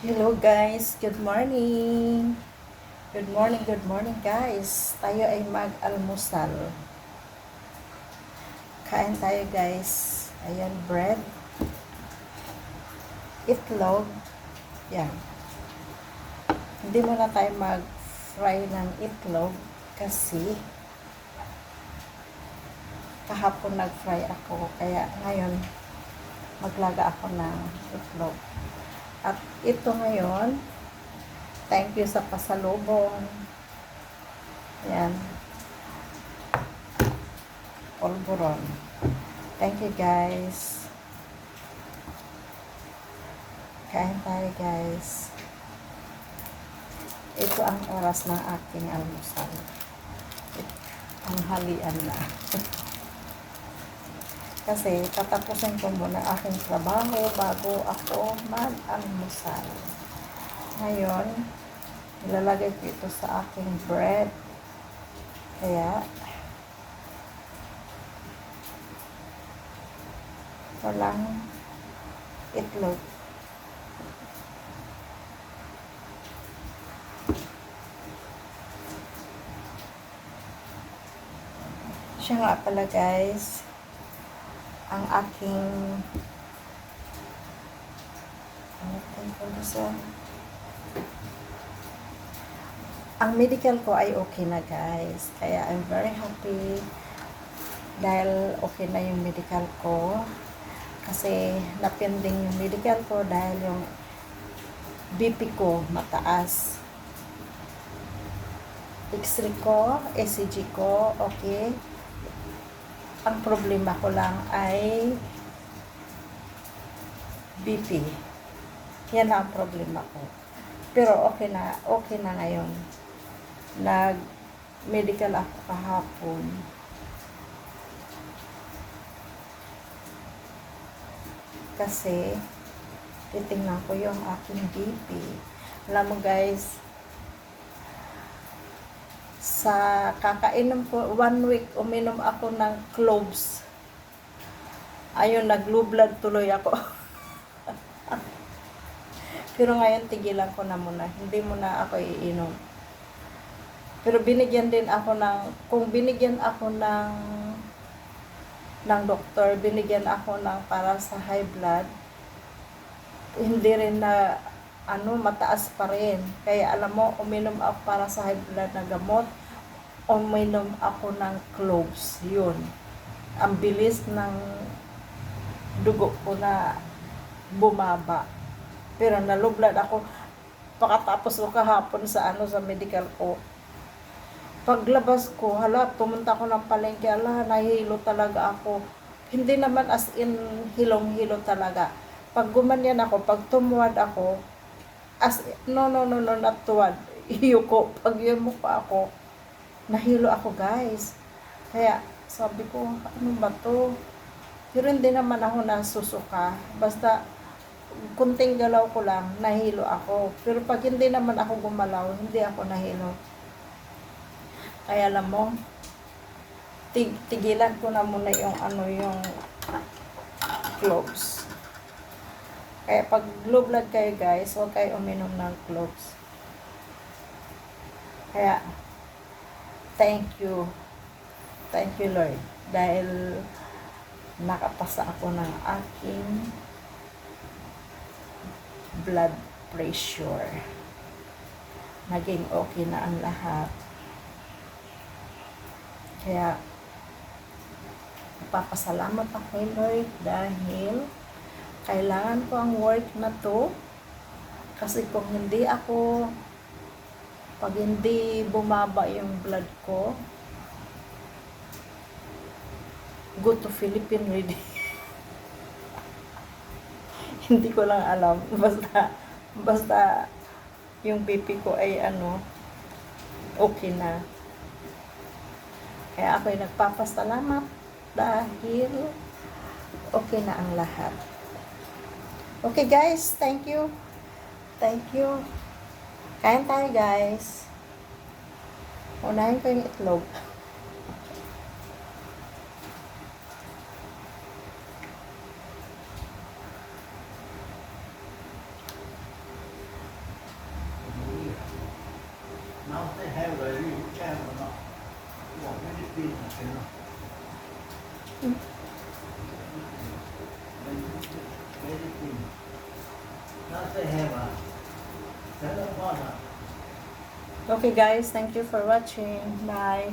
Hello guys, good morning. Good morning guys. Tayo ay mag-almusal. Kain tayo guys. Ayan, bread, itlog. Yan. Hindi muna tayo mag-fry ng itlog kasi kahapon nag-fry ako. Kaya ngayon maglaga ako ng itlog. At ito ngayon, thank you sa pasalubong. Yan. Polvoron. Thank you guys. Kain tayo guys. Ito ang oras ng aking almusal. Ang halian na. Kasi tatapusin ko muna aking trabaho bago ako mag-almusal. Ngayon, ilalagay ko ito sa aking bread. Kaya, walang itlog. Siya nga pala guys, ang aking ang medical ko ay okay na guys. Kaya I'm very happy dahil okay na yung medical ko. Kasi napending yung medical ko dahil yung BP ko mataas. X-ray ko, ECG ko, okay. Ang problema ko lang ay BP. Yan ang problema ko. Pero okay na ngayon. Nag-medical ako kahapon. Kasi, titingnan ko yung aking BP. Alam mo guys, sa kakainom ko, 1 week, uminom ako ng cloves. Ayun, nag-low blood tuloy ako. Pero ngayon, tigilan ko na muna. Hindi muna ako iinom. Pero binigyan din ako kung binigyan ako ng doktor, binigyan ako ng para sa high blood, hindi rin na, mataas pa rin. Kaya alam mo, uminom ako para sa high blood na gamot, uminom ako ng cloves. Yun. Ang bilis ng dugo ko na bumaba. Pero nalublad ako pagkatapos ko kahapon sa medical ko. Paglabas ko, pumunta ko ng palengke, nahihilo talaga ako. Hindi naman as in hilong-hilo talaga. Pag gumanyan ako, pag tumuwad ako, not tuwad. Iyuko, pag yumuko ako, nahilo ako guys. Kaya sabi ko, ano ba to? Pero hindi naman ako nasusuka. Basta kunting galaw ko lang, nahilo ako. Pero pag hindi naman ako gumalaw, hindi ako nahilo. Kaya alam mo, tigilan ko na muna yung yung cloves. Kaya pag low blood kayo guys, huwag kayo uminom ng cloves. Kaya, thank you Lord, dahil nakapasa ako ng aking blood pressure. Naging okay na ang lahat. Kaya, papasalamat ako kay Lord dahil kailangan ko ang work na to. Kasi kung pag hindi bumaba yung blood ko, go to Philippine ready. Hindi ko lang alam. Basta yung BP ko ay okay na. Kaya ako'y nagpapasalamat dahil okay na ang lahat. Okay guys, thank you. Kain tayo guys. Unahin ko yung itlog. 你还有个绿干什么？我们的地方行了。没得病。那这还吧？咱能放上。Okay guys, thank you for watching. Bye.